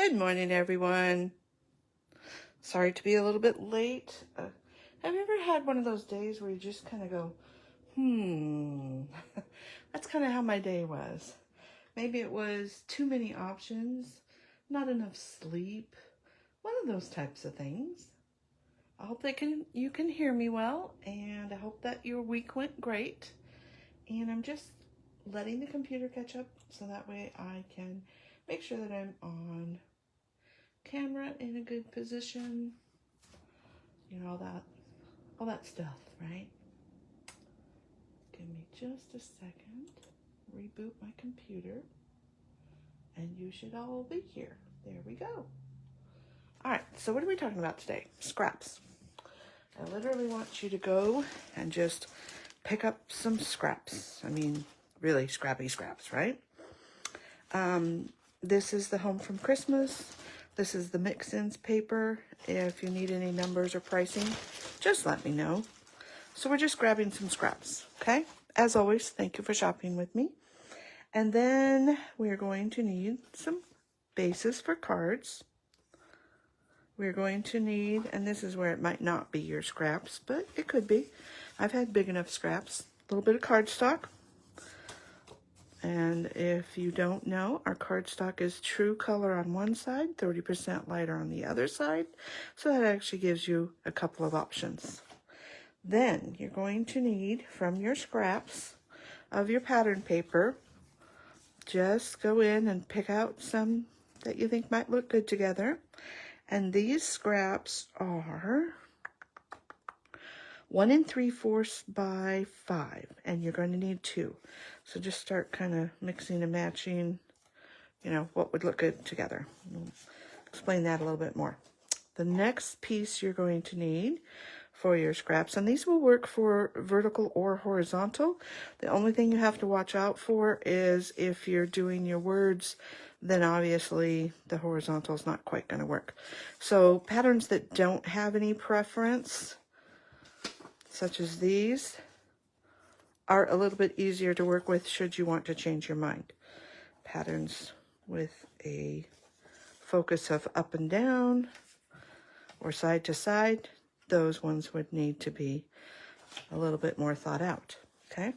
Good morning, everyone. Sorry to be a little bit late. Have you ever had one of those days where you just kind of go, That's kind of how my day was. Maybe it was too many options, not enough sleep, one of those types of things. I hope you can hear me well, and I hope that your week went great. And I'm just letting the computer catch up so that way I can make sure that I'm on camera in a good position, all that stuff, right? Give me just a second, reboot my computer, and you should all be here. There we go. All right, so what are we talking about today? Scraps. I literally want you to go and just pick up some scraps. I mean, really scrappy scraps, right? This is the Home from Christmas. This is the Mix-Ins paper. If you need any numbers or pricing, just let me know. So we're just grabbing some scraps, okay? As always, thank you for shopping with me. And then we're going to need some bases for cards. We're going to need, and this is where it might not be your scraps, but it could be. I've had big enough scraps. A little bit of cardstock. And if you don't know, our cardstock is true color on one side, 30% lighter on the other side. So that actually gives you a couple of options. Then you're going to need, from your scraps of your pattern paper, just go in and pick out some that you think might look good together. And these scraps are 1 3/4 by 5, and you're going to need 2. So just start kind of mixing and matching, what would look good together. I'll explain that a little bit more. The next piece you're going to need for your scraps, and these will work for vertical or horizontal. The only thing you have to watch out for is if you're doing your words, then obviously the horizontal is not quite going to work. So patterns that don't have any preference, such as these, are a little bit easier to work with should you want to change your mind. Patterns with a focus of up and down or side to side, those ones would need to be a little bit more thought out, okay?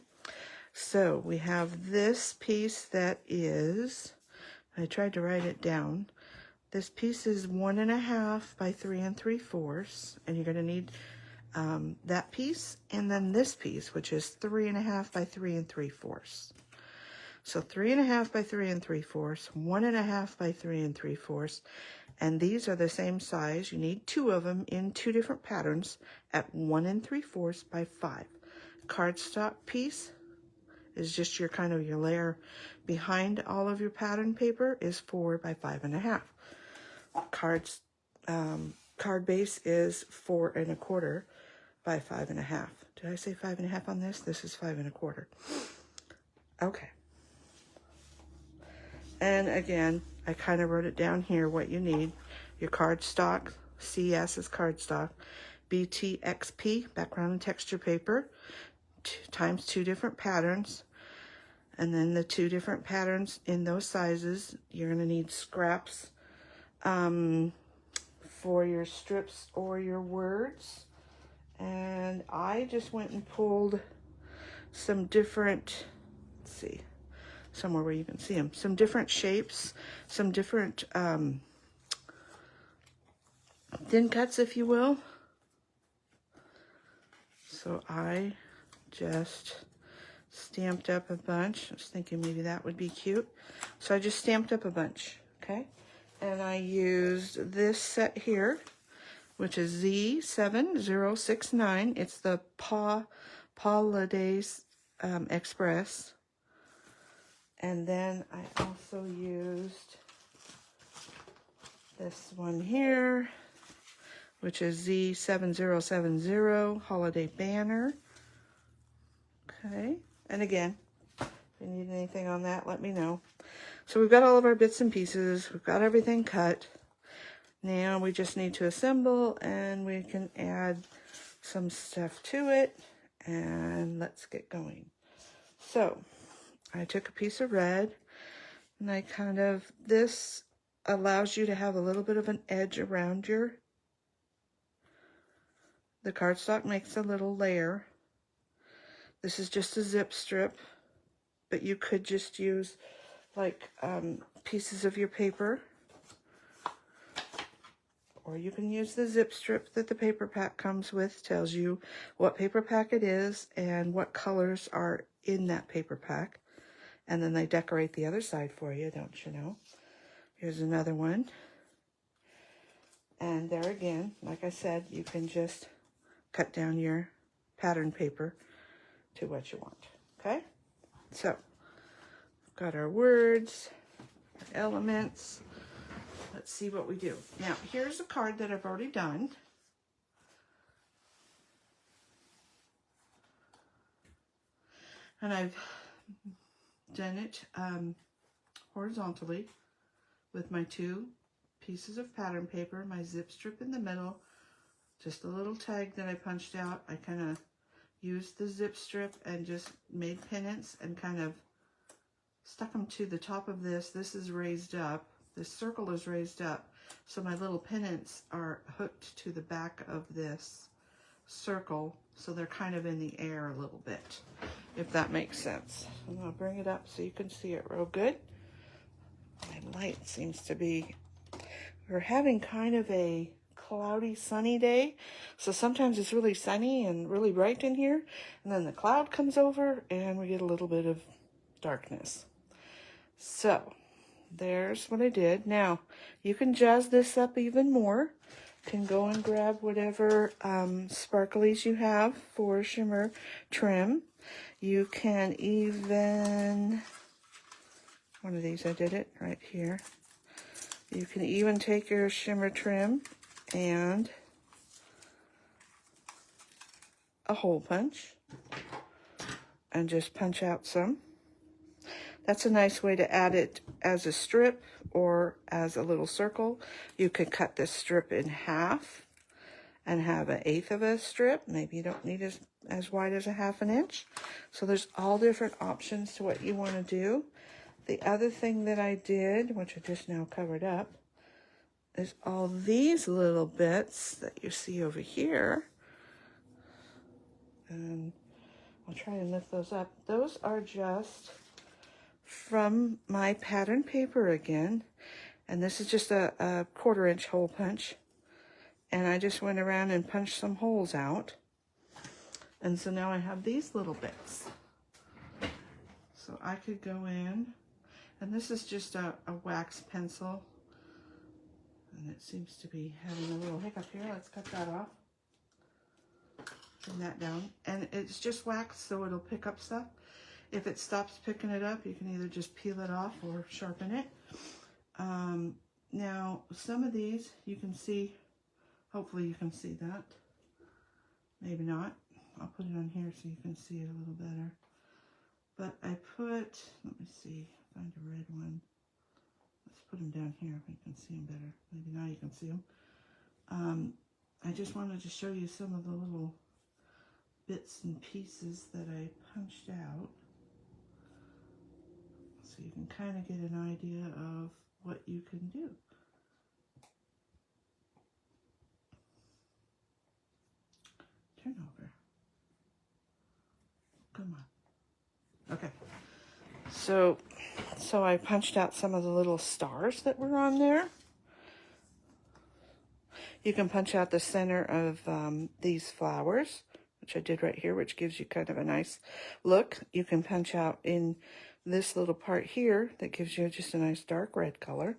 So we have this piece that is, I tried to write it down. This piece is 1 1/2 by 3 3/4, and you're going to need that piece, and then this piece, which is 3 1/2 by 3 3/4. So 3 1/2 by 3 3/4, 1 1/2 by 3 3/4, and these are the same size. You need 2 of them in 2 different patterns at 1 3/4 by 5. Cardstock piece is just your your layer behind all of your pattern paper is 4 by 5 1/2. Card base is 4 1/4 by 5 1/2. Did I say 5 1/2 on this? This is 5 1/4. Okay. And again, I kind of wrote it down here what you need. Your cardstock, CS is cardstock, BTXP, background and texture paper, times 2 different patterns. And then the 2 different patterns in those sizes, you're going to need scraps for your strips or your words. And I just went and pulled some different, let's see, somewhere where you can see them, some different shapes, some different thin cuts, if you will. So I just stamped up a bunch. I was thinking maybe that would be cute. So I just stamped up a bunch, okay? And I used this set here, which is Z7069. It's the Holidays Express. And then I also used this one here, which is Z7070 Holiday Banner. Okay, and again, if you need anything on that, let me know. So we've got all of our bits and pieces. We've got everything cut. Now we just need to assemble, and we can add some stuff to it, and let's get going. So I took a piece of red, and I this allows you to have a little bit of an edge around the cardstock makes a little layer. This is just a zip strip, but you could just use like pieces of your paper, or you can use the zip strip that the paper pack comes with. Tells you what paper pack it is and what colors are in that paper pack. And then they decorate the other side for you, don't you know? Here's another one. And there again, like I said, you can just cut down your pattern paper to what you want, okay? So, we've got our words, our elements. Let's see what we do. Now, here's a card that I've already done. And I've done it horizontally with my 2 pieces of pattern paper, my zip strip in the middle, just a little tag that I punched out. I kind of used the zip strip and just made pennants and kind of stuck them to the top of this. This is raised up. This circle is raised up. So my little pennants are hooked to the back of this circle. So they're kind of in the air a little bit, if that makes sense. And I'll bring it up so you can see it real good. My light seems to be, we're having kind of a cloudy, sunny day. So sometimes it's really sunny and really bright in here. And then the cloud comes over and we get a little bit of darkness. So there's what I did. Now, you can jazz this up even more. You can go and grab whatever sparklies you have for shimmer trim. You can even, one of these I did it right here. You can even take your shimmer trim and a hole punch and just punch out some. That's a nice way to add it as a strip or as a little circle. You could cut this strip in half and have 1/8 of a strip. Maybe you don't need as wide as 1/2 inch. So there's all different options to what you want to do. The other thing that I did, which I just now covered up, is all these little bits that you see over here. And I'll try and lift those up. Those are just from my pattern paper again. And this is just a 1/4 inch hole punch. And I just went around and punched some holes out. And so now I have these little bits. So I could go in, and this is just a wax pencil. And it seems to be having a little hiccup here. Let's cut that off. Turn that down. And it's just wax, so it'll pick up stuff. If it stops picking it up, you can either just peel it off or sharpen it. Now, some of these you can see, hopefully you can see that. Maybe not. I'll put it on here so you can see it a little better. But I put, let me see, find a red one. Let's put them down here if you can see them better. Maybe now you can see them. I just wanted to show you some of the little bits and pieces that I punched out. So you can kind of get an idea of what you can do. Turn over. Come on. Okay. So I punched out some of the little stars that were on there. You can punch out the center of these flowers, which I did right here, which gives you kind of a nice look. You can punch out in this little part here that gives you just a nice dark red color.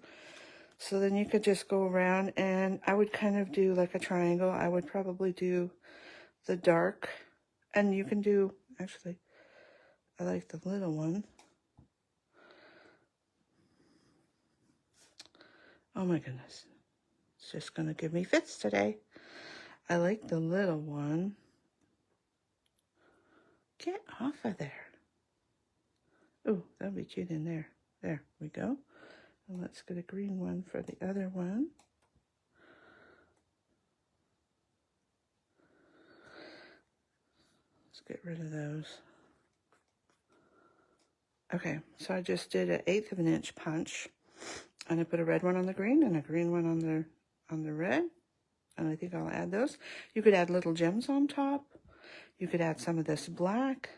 So then you could just go around, and I would kind of do like a triangle. I would probably do the dark, and you can do, actually, I like the little one. Oh my goodness. It's just going to give me fits today. I like the little one. Get off of there. Oh, that'll be cute in there. There we go. And let's get a green one for the other one. Let's get rid of those. Okay, so I just did an 1/8 of an inch punch. And I put a red one on the green and a green one on the red. And I think I'll add those. You could add little gems on top. You could add some of this black.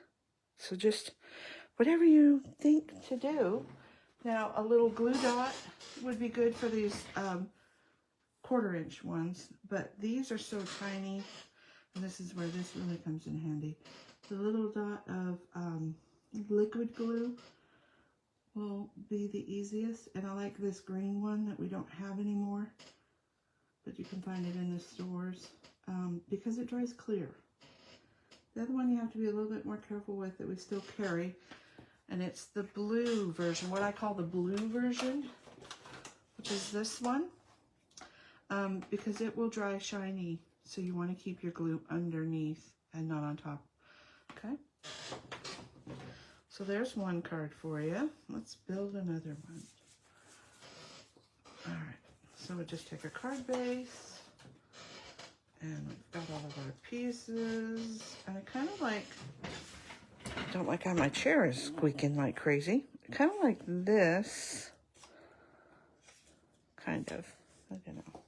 So just whatever you think to do. Now, a little glue dot would be good for these 1/4 inch ones, but these are so tiny, and this is where this really comes in handy. The little dot of liquid glue will be the easiest, and I like this green one that we don't have anymore, but you can find it in the stores because it dries clear. The other one you have to be a little bit more careful with that we still carry, and it's the blue version, what I call the blue version, which is this one, because it will dry shiny, so you want to keep your glue underneath and not on top. Okay, so there's one card for you. Let's build another one. All right, so we'll just take a card base, and we've got all of our pieces, and I kind of like, don't like how my chair is squeaking like crazy. Kind of like this, kind of, I don't know.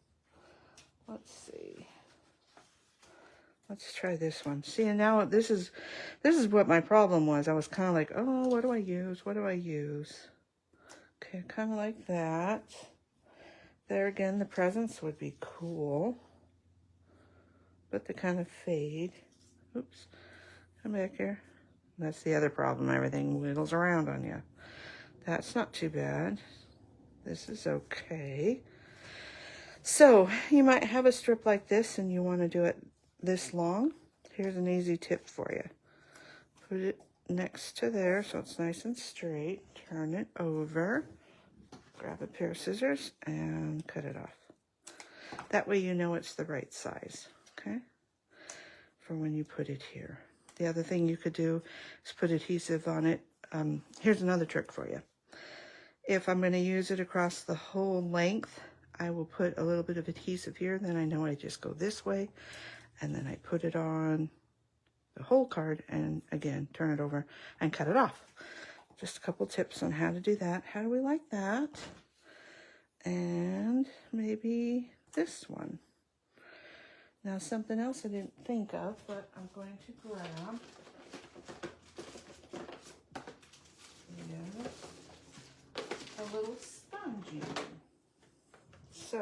Let's see. Let's try this one. See, and now this is what my problem was. I was kind of like, oh, what do I use? What do I use? Okay, kind of like that. There again, the presents would be cool, but they kind of fade. Oops, come back here. That's the other problem. Everything wiggles around on you. That's not too bad. This is okay. So you might have a strip like this and you want to do it this long. Here's an easy tip for you. Put it next to there so it's nice and straight. Turn it over. Grab a pair of scissors and cut it off. That way you know it's the right size, okay? For when you put it here. The other thing you could do is put adhesive on it. Here's another trick for you. If I'm going to use it across the whole length, I will put a little bit of adhesive here. Then I know I just go this way. And then I put it on the whole card and again, turn it over and cut it off. Just a couple tips on how to do that. How do we like that? And maybe this one. Now something else I didn't think of, but I'm going to grab. Yes, a little sponging. So,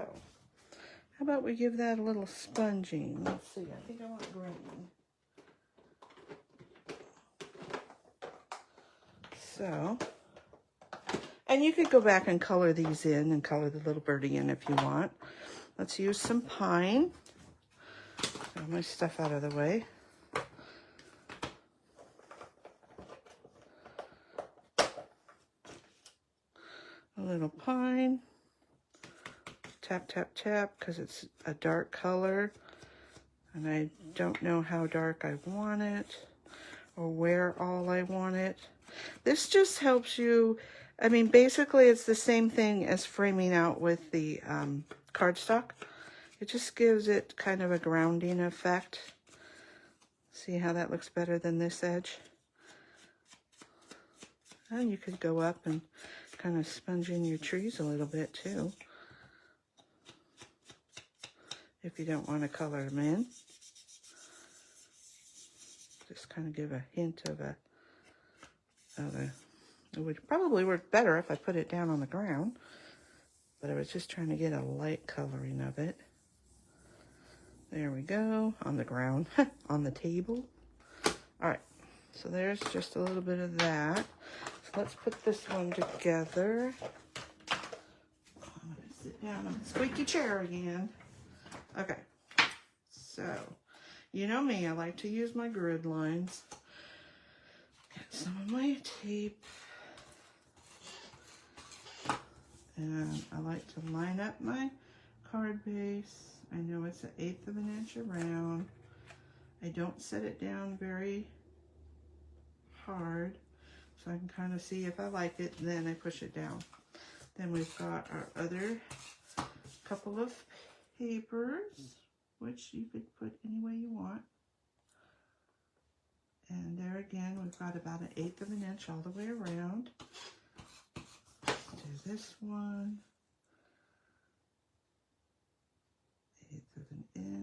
how about we give that a little sponging? Let's see, I think I want green. So, and you could go back and color these in and color the little birdie in if you want. Let's use some pine. Get all my stuff out of the way. A little pine. Tap, tap, tap, because it's a dark color. And I don't know how dark I want it or where all I want it. This just helps you, I mean, basically it's the same thing as framing out with the cardstock. It just gives it kind of a grounding effect. See how that looks better than this edge? And you could go up and kind of sponge in your trees a little bit too, if you don't want to color them in. Just kind of give a hint of a it would probably work better if I put it down on the ground, but I was just trying to get a light coloring of it. There we go, on the ground, on the table. All right, so there's just a little bit of that. So let's put this one together. I'm gonna sit down on the squeaky chair again. Okay, so you know me, I like to use my grid lines. Get some of my tape. And I like to line up my card base. I know it's 1/8 of an inch around. I don't set it down very hard, so I can kind of see if I like it, and then I push it down. Then we've got our other couple of papers, which you could put any way you want. And there again, we've got about 1/8 of an inch all the way around. Let's do this one.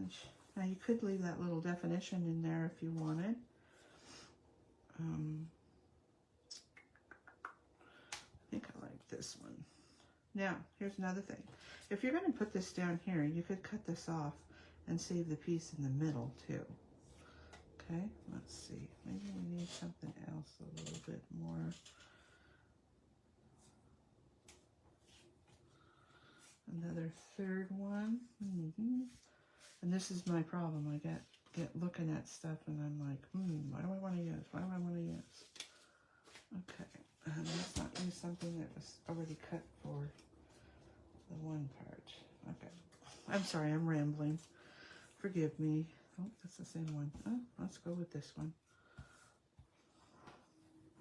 inch. Now you could leave that little definition in there if you wanted. I think I like this one. Now, here's another thing. If you're going to put this down here, you could cut this off and save the piece in the middle too. Okay, let's see. Maybe we need something else a little bit more. Another third one. And this is my problem. I get looking at stuff and I'm like, what do I want to use? What do I want to use? Okay, let's not use something that was already cut for the one part. Okay, I'm sorry, I'm rambling. Forgive me. Oh, that's the same one. Oh, let's go with this one.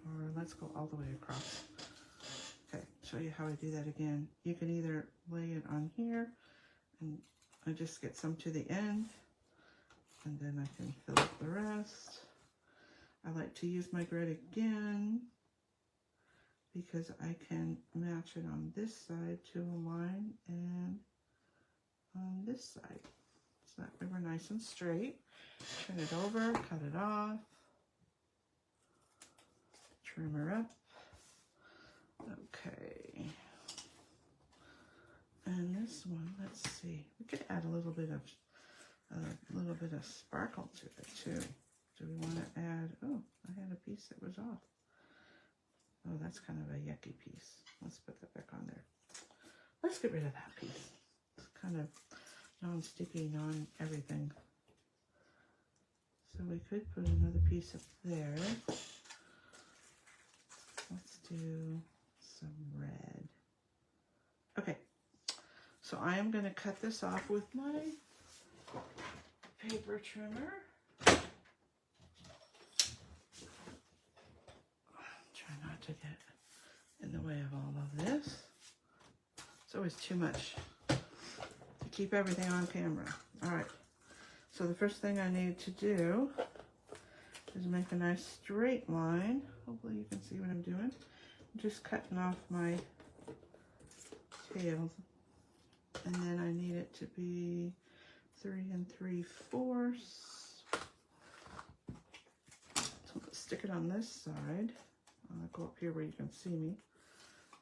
Or let's go all the way across. Okay, show you how I do that again. You can either lay it on here, and I just get some to the end, and then I can fill up the rest. I like to use my grid again, because I can match it on this side to a line, and on this side. So that way we're nice and straight. Turn it over, cut it off, trim her up. Okay. And this one, let's see. We could add a little bit of sparkle to it too. Do we want to add? Oh, I had a piece that was off. Oh, that's kind of a yucky piece. Let's put that back on there. Let's get rid of that piece. It's kind of non-sticky, non-everything. So we could put another piece up there. Let's do some red. Okay, so I am going to cut this off with my paper trimmer. Try not to get in the way of all of this. It's always too much to keep everything on camera. All right, so the first thing I need to do is make a nice straight line. Hopefully you can see what I'm doing. I'm just cutting off my tails, and then I need it to be 3 3/4. So let's stick it on this side. I'll go up here where you can see me,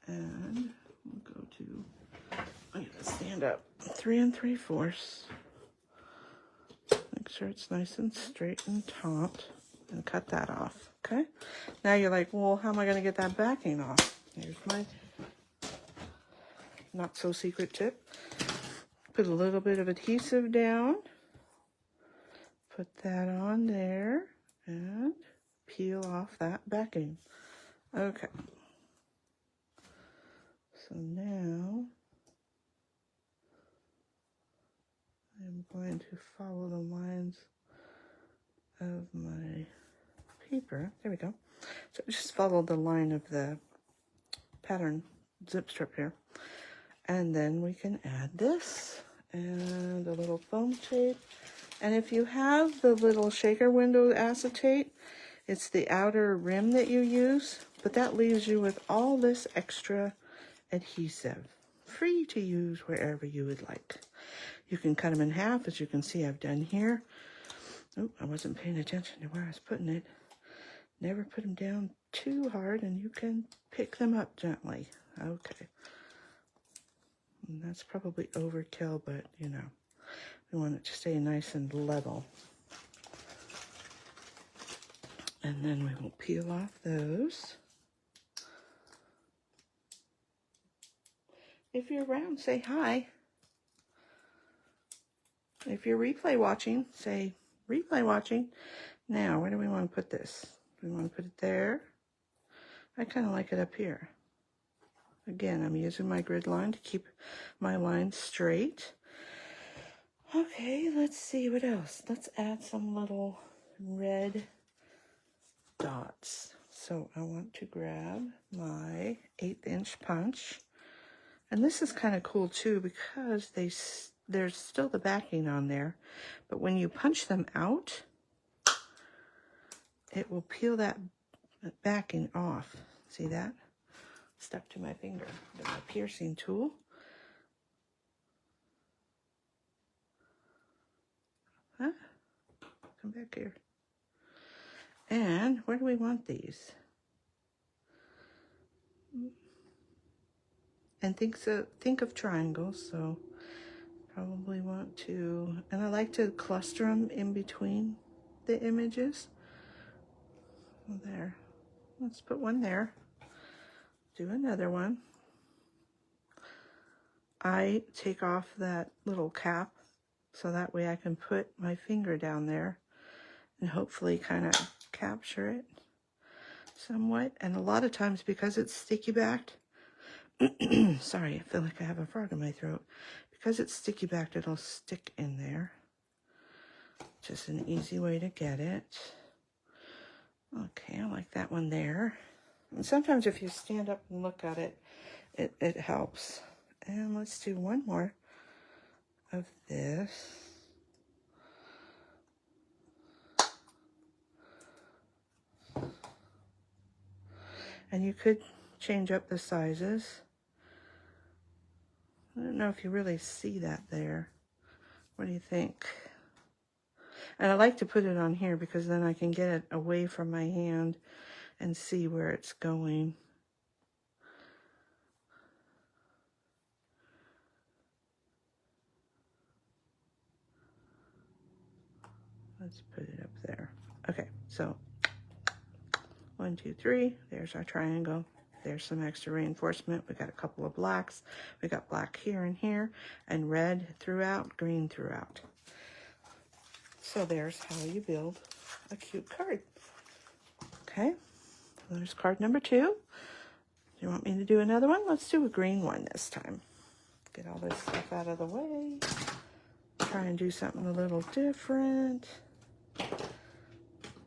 and we'll go to, I'm gonna stand up, 3 3/4. Make sure it's nice and straight and taut, and cut that off. Okay, now you're like, well, how am I going to get that backing off? Here's my not so secret tip. Put a little bit of adhesive down, put that on there, and peel off that backing. Okay, so now I'm going to follow the lines of my paper. There we go. So just follow the line of the pattern zip strip here. And then we can add this and a little foam tape. And if you have the little shaker window acetate, it's the outer rim that you use, but that leaves you with all this extra adhesive, free to use wherever you would like. You can cut them in half, as you can see I've done here. Oh, I wasn't paying attention to where I was putting it. Never put them down too hard, and you can pick them up gently. Okay. And that's probably overkill, but you know, we want it to stay nice and level. And then we will peel off those. If you're around, say hi. If you're replay watching, say replay watching. Now, where do we want to put this? Do we want to put it there? I kind of like it up here. Again, I'm using my grid line to keep my line straight. Okay, let's see what else. Let's add some little red dots. So I want to grab my 1/8" punch. And this is kind of cool too, because there's still the backing on there, but when you punch them out, it will peel that backing off. See that? Stuck to my finger. Got my piercing tool. come back here. And where do we want these? And think of triangles, so probably want to, and I like to cluster them in between the images. There, let's put one there. Do another one. I take off that little cap so that way I can put my finger down there and hopefully kind of capture it somewhat. And a lot of times, because it's sticky backed, sorry, I feel like I have a frog in my throat. Because it's sticky backed, it'll stick in there. Just an easy way to get it. Okay, I like that one there. And sometimes if you stand up and look at it, it helps. And let's do one more of this. And you could change up the sizes. I don't know if you really see that there. What do you think? And I like to put it on here because then I can get it away from my hand and see where it's going. Let's put it up there. Okay, so 1, 2, 3. There's our triangle. There's some extra reinforcement. We got a couple of blacks. We got black here and here, and red throughout, green throughout. So there's how you build a cute card. Okay, so there's card number 2. Do you want me to do another one? Let's do a green one this time. Get all this stuff out of the way. Try and do something a little different.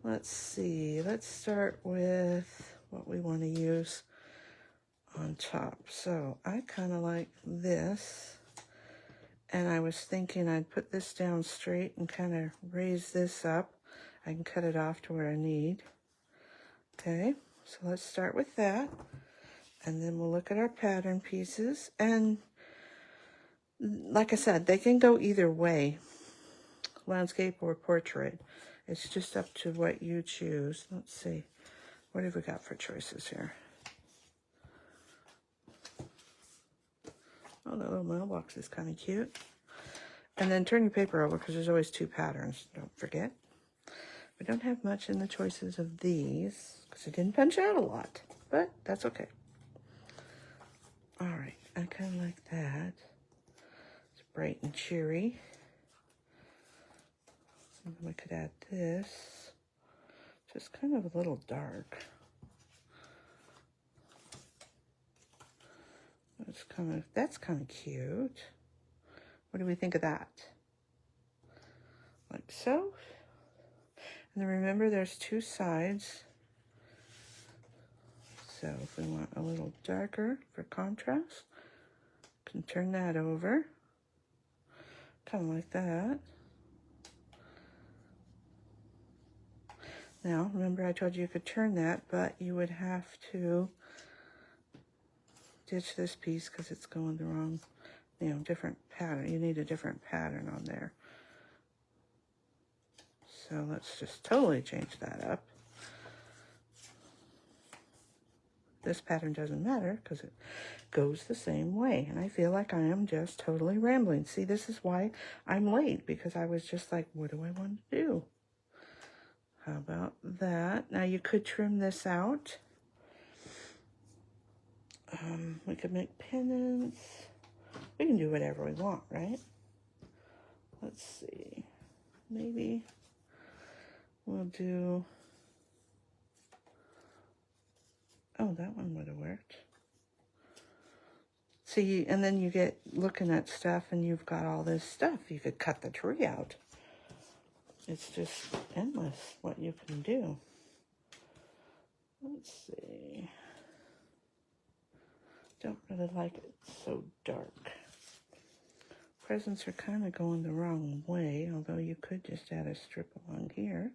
Let's see. Let's start with what we want to use on top. So I kind of like this. And I was thinking I'd put this down straight and kind of raise this up. I can cut it off to where I need. Okay, so let's start with that. And then we'll look at our pattern pieces. And like I said, they can go either way, landscape or portrait. It's just up to what you choose. Let's see. What have we got for choices here? Oh, that little mailbox is kind of cute. And then turn your paper over because there's always 2 patterns. Don't forget. We don't have much in the choices of these because it didn't punch out a lot. But that's okay. All right. I kind of like that. It's bright and cheery. And then we could add this. Just kind of a little dark. That's kind of cute. What do we think of that? Like so. And then remember there's 2 sides. So if we want a little darker for contrast, can turn that over. Kind of like that. Now, remember I told you you could turn that, but you would have to ditch this piece because it's going the wrong, different pattern. You need a different pattern on there. So let's just totally change that up. This pattern doesn't matter because it goes the same way. And I feel like I am just totally rambling. See, this is why I'm late, because I was just like, what do I want to do? How about that? Now you could trim this out. We could make pennants. We can do whatever we want, right? Let's see. Maybe we'll do... Oh, that one would have worked. See, and then you get looking at stuff and you've got all this stuff. You could cut the tree out. It's just endless what you can do. Let's see. Don't really like it so dark. Presents are kind of going the wrong way, although you could just add a strip along here.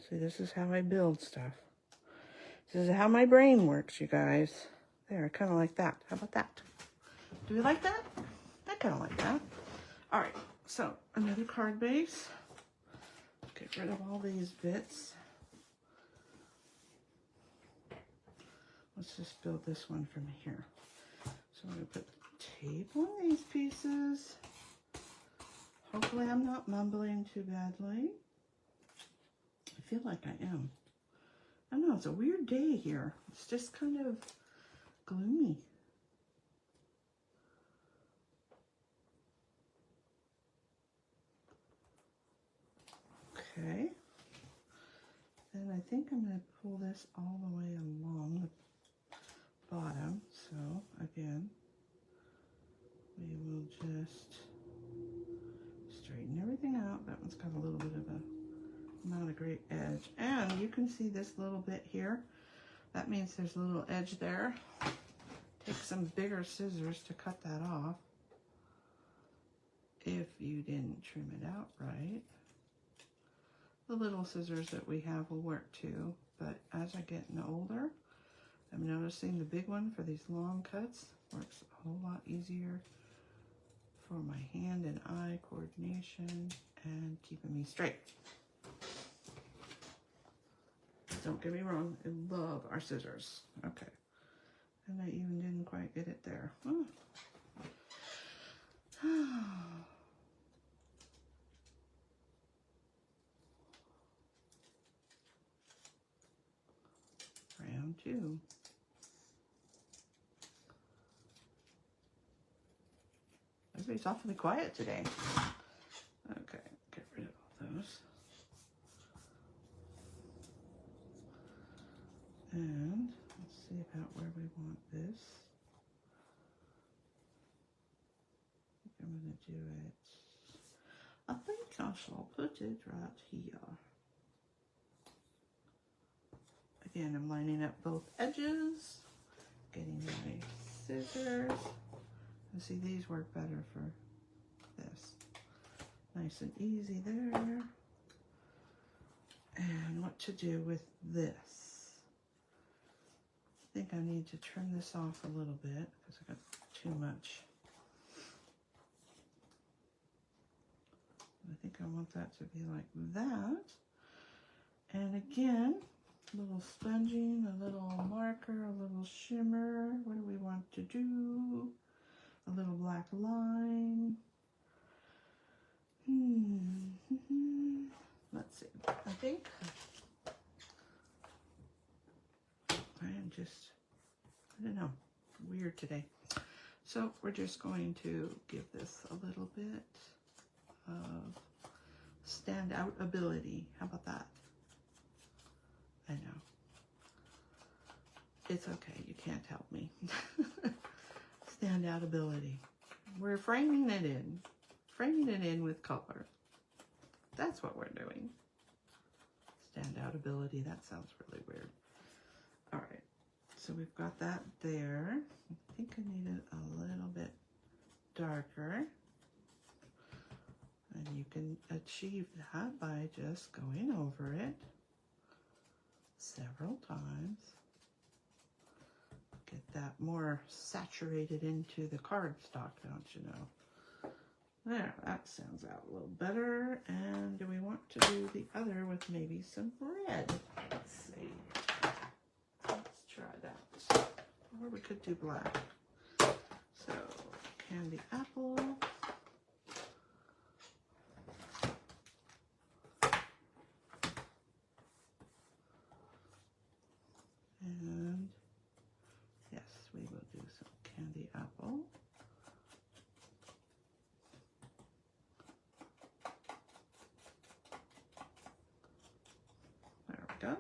See, this is how I build stuff. This is how my brain works, you guys. There, kind of like that. How about that? Do we like that? I kind of like that. All right, so another card base. rid of all these bits. Let's just build this one from here. So I'm going to put tape on these pieces. Hopefully I'm not mumbling too badly. I feel like I am. I don't know, it's a weird day here. It's just kind of gloomy. Okay. And I think I'm going to pull this all the way along the bottom. So again, we will just straighten everything out. That one's got a little bit of a not a great edge. And you can see this little bit here. That means there's a little edge there. Take some bigger scissors to cut that off. If you didn't trim it out right. The little scissors that we have will work too, but as I get older, I'm noticing the big one for these long cuts works a whole lot easier for my hand and eye coordination and keeping me straight. Don't get me wrong, I love our scissors. Okay. And I even didn't quite get it there. Oh. Round 2. Everybody's awfully quiet today. Okay, get rid of all those. And let's see about where we want this. I think I'm going to do it. I think I shall put it right here. Again, I'm lining up both edges, getting my scissors. And see, these work better for this. Nice and easy there. And what to do with this. I think I need to trim this off a little bit because I got too much. I think I want that to be like that. And again, a little sponging, a little marker, a little shimmer. What do we want to do? A little black line. Let's see. I think I am just, I don't know, weird today. So we're just going to give this a little bit of standout ability. How about that? I know. It's okay, you can't help me. Standout ability. We're framing it in. Framing it in with color. That's what we're doing. Standout ability, that sounds really weird. All right, so we've got that there. I think I need it a little bit darker. And you can achieve that by just going over it several times. Get that more saturated into the cardstock, don't you know? There, that sounds out a little better. And do we want to do the other with maybe some red? Let's see. Let's try that. Or we could do black. So, candy apple. And yes, we will do some candy apple. There we go.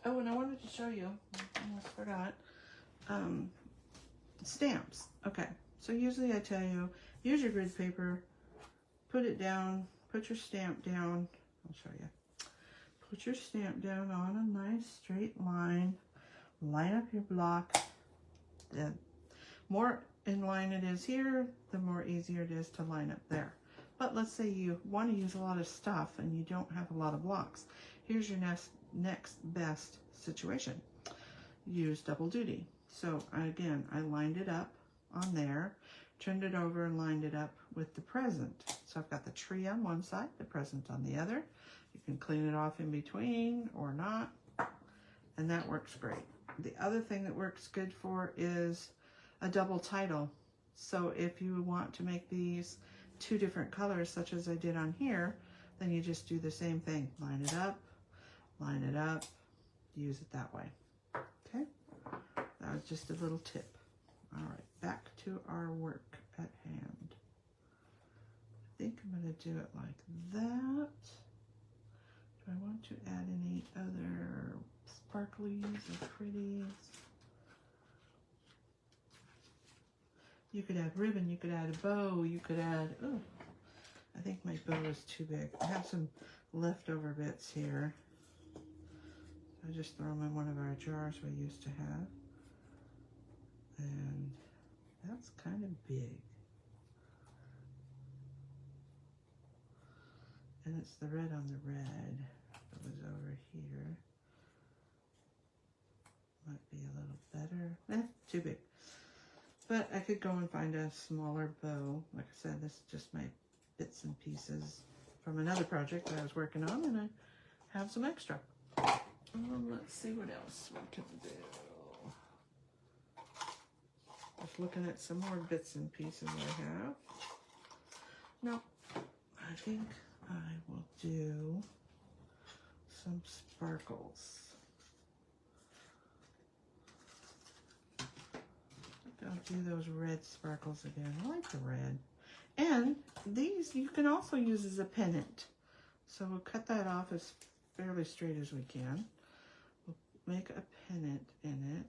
Oh, and I wanted to show you, I almost forgot, stamps. Okay, so usually I tell you, use your grid paper, put it down, put your stamp down. I'll show you. Put your stamp down on a nice straight line. Line up your block. The more in line it is here, the more easier it is to line up there. But let's say you want to use a lot of stuff and you don't have a lot of blocks. Here's your next best situation. Use double duty. So again, I lined it up on there, turned it over and lined it up with the present. So I've got the tree on one side, the present on the other. You can clean it off in between or not, and that works great. The other thing that works good for is a double title. So if you want to make these 2 different colors, such as I did on here, then you just do the same thing. Line it up, use it that way. Okay, that was just a little tip. All right, back to our work at hand. I think I'm going to do it like that. Do I want to add any other sparklies or pretties? You could add ribbon, you could add a bow, you could add, oh, I think my bow is too big. I have some leftover bits here. I just throw them in one of our jars we used to have. And that's kind of big. And it's the red on the red that was over here. Might be a little better. Too big. But I could go and find a smaller bow. Like I said, this is just my bits and pieces from another project that I was working on, and I have some extra. Let's see what else we can do. Just looking at some more bits and pieces I have. No, I think I will do some sparkles. I'll do those red sparkles again. I like the red. And these you can also use as a pennant. So we'll cut that off as fairly straight as we can. We'll make a pennant in it.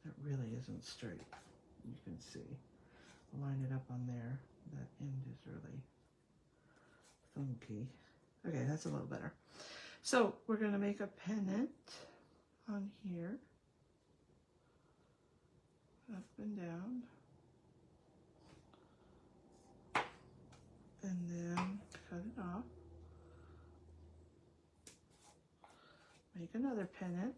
That really isn't straight. You can see. Line it up on there. That end is really funky. Okay, that's a little better. So we're going to make a pennant on here. Up and down. And then cut it off. Make another pennant.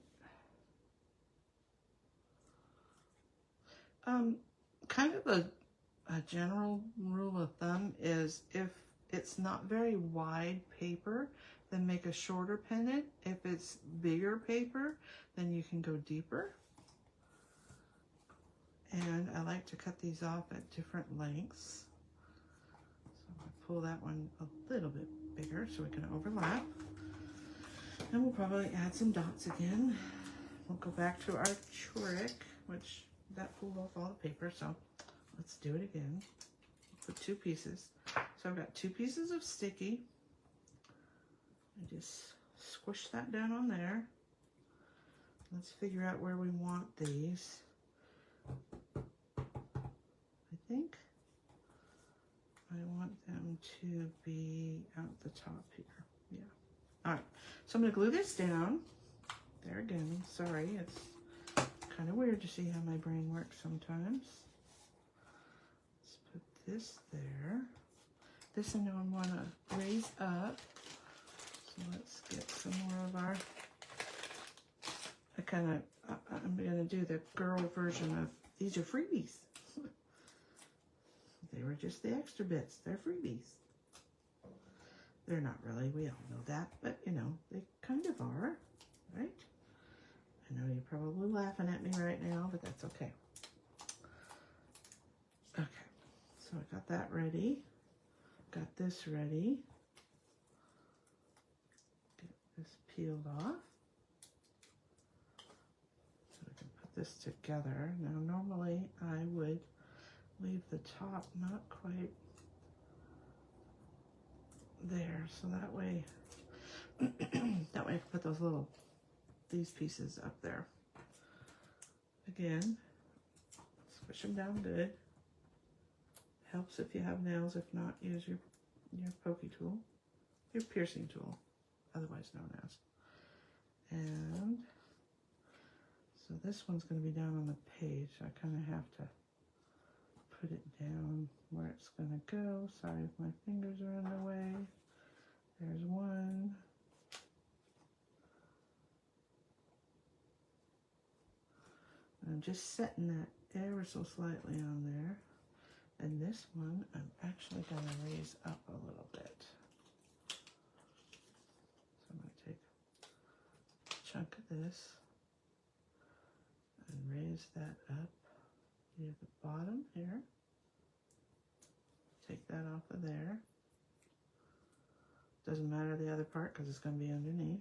Kind of a general rule of thumb is if it's not very wide paper, then make a shorter pennant. If it's bigger paper, then you can go deeper. And I like to cut these off at different lengths. So I pull that one a little bit bigger so we can overlap. And we'll probably add some dots again. We'll go back to our trick, which that pulled off all the paper, so let's do it again. Put 2 pieces. So I've got 2 pieces of sticky. I just squish that down on there. Let's figure out where we want these. I think I want them to be out the top here. Yeah. All right. So I'm going to glue this down. There again. Sorry, it's kind of weird to see how my brain works sometimes. Let's put this there. This I know I want to raise up. So let's get some more of our, I'm going to do the girl version of, these are freebies. They were just the extra bits. They're freebies. They're not really, we all know that, but you know, they kind of are, right? I know you're probably laughing at me right now, but that's okay. Okay, so I got that ready. Got this ready. Get this peeled off. So we can put this together. Now normally I would leave the top not quite there, so that way that way I can put these pieces up there. Again, squish them down good. Helps if you have nails. If not, use your pokey tool, your piercing tool, otherwise known as. And so this one's going to be down on the page. So I kind of have to put it down where it's going to go. Sorry if my fingers are in the way. There's one. I'm just setting that ever so slightly on there. And this one, I'm actually going to raise up a little bit. So I'm going to take a chunk of this and raise that up near the bottom here. Take that off of there. Doesn't matter the other part because it's going to be underneath.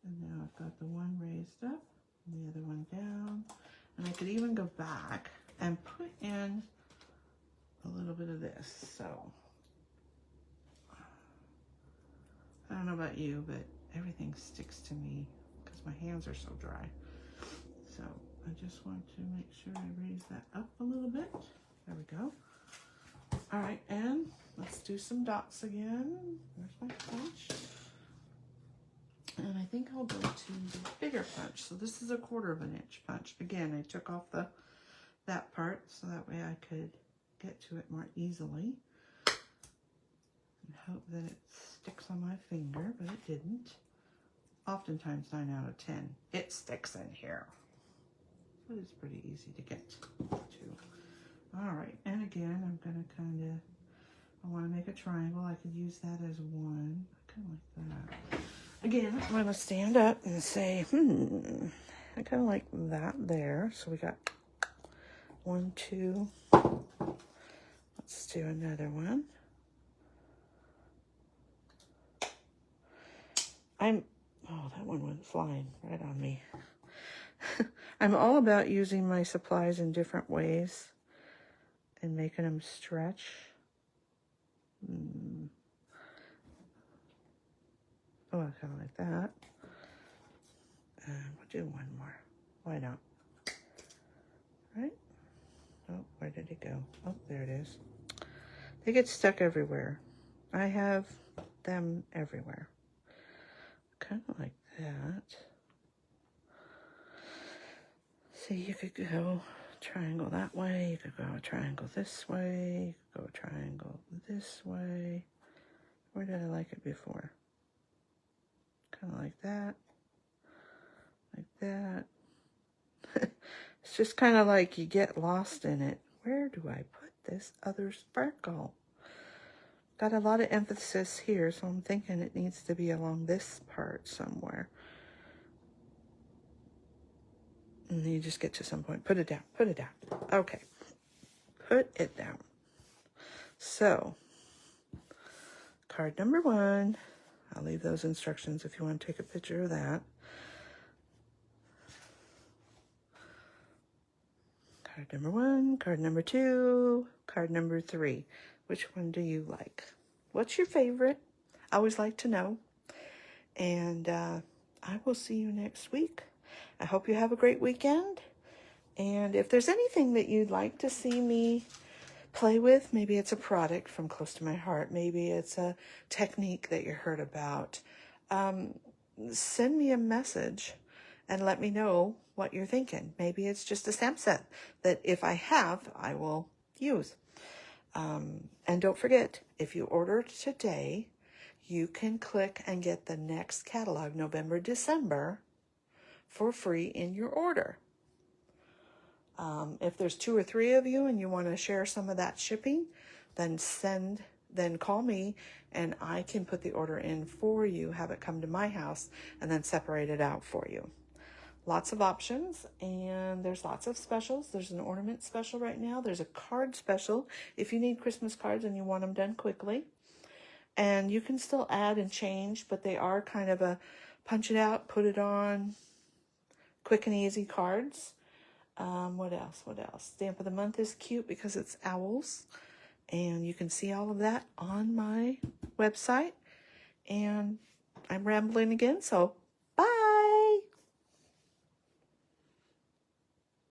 And now I've got the one raised up and the other one down. And I could even go back and put in a little bit of this. So I don't know about you, but everything sticks to me because my hands are so dry. So I just want to make sure I raise that up a little bit. There we go. All right, and let's do some dots again. Where's my punch? And I think I'll go to the bigger punch. So this is a 1/4 inch punch. Again, I took off that part so that way I could get to it more easily. And hope that it sticks on my finger, but it didn't. Oftentimes 9 out of 10, it sticks in here. But it's pretty easy to get to. All right, and again, I'm gonna I wanna make a triangle. I could use that as one, kind of like that. Again, I'm going to stand up and say, I kind of like that there. So we got 1, 2. Let's do another one. Oh, that one went flying right on me. I'm all about using my supplies in different ways and making them stretch. Oh, I kind of like that. We'll do one more. Why not? Right? Oh, where did it go? Oh, there it is. They get stuck everywhere. I have them everywhere. Kind of like that. See, you could go triangle that way. You could go a triangle this way. You could go a triangle this way. Where did I like it before? Kind of like that. Like that. It's just kind of like you get lost in it. Where do I put this other sparkle? Got a lot of emphasis here, so I'm thinking it needs to be along this part somewhere. And then you just get to some point. Put it down. Put it down. Okay. Put it down. So, card number 1. I'll leave those instructions if you want to take a picture of that. Card number 1, card number 2, card number 3. Which one do you like? What's your favorite? I always like to know. And I will see you next week. I hope you have a great weekend. And if there's anything that you'd like to see me play with, maybe it's a product from close to my heart, maybe it's a technique that you heard about, send me a message and let me know what you're thinking. Maybe it's just a stamp set that if I have, I will use. And don't forget, if you order today, you can click and get the next catalog, November, December, for free in your order. If there's 2 or 3 of you and you want to share some of that shipping, then call me and I can put the order in for you, have it come to my house, and then separate it out for you. Lots of options, and there's lots of specials. There's an ornament special right now. There's a card special if you need Christmas cards and you want them done quickly. And you can still add and change, but they are kind of a punch it out, put it on, quick and easy cards. What else? Stamp of the month is cute because it's owls. And you can see all of that on my website. And I'm rambling again, so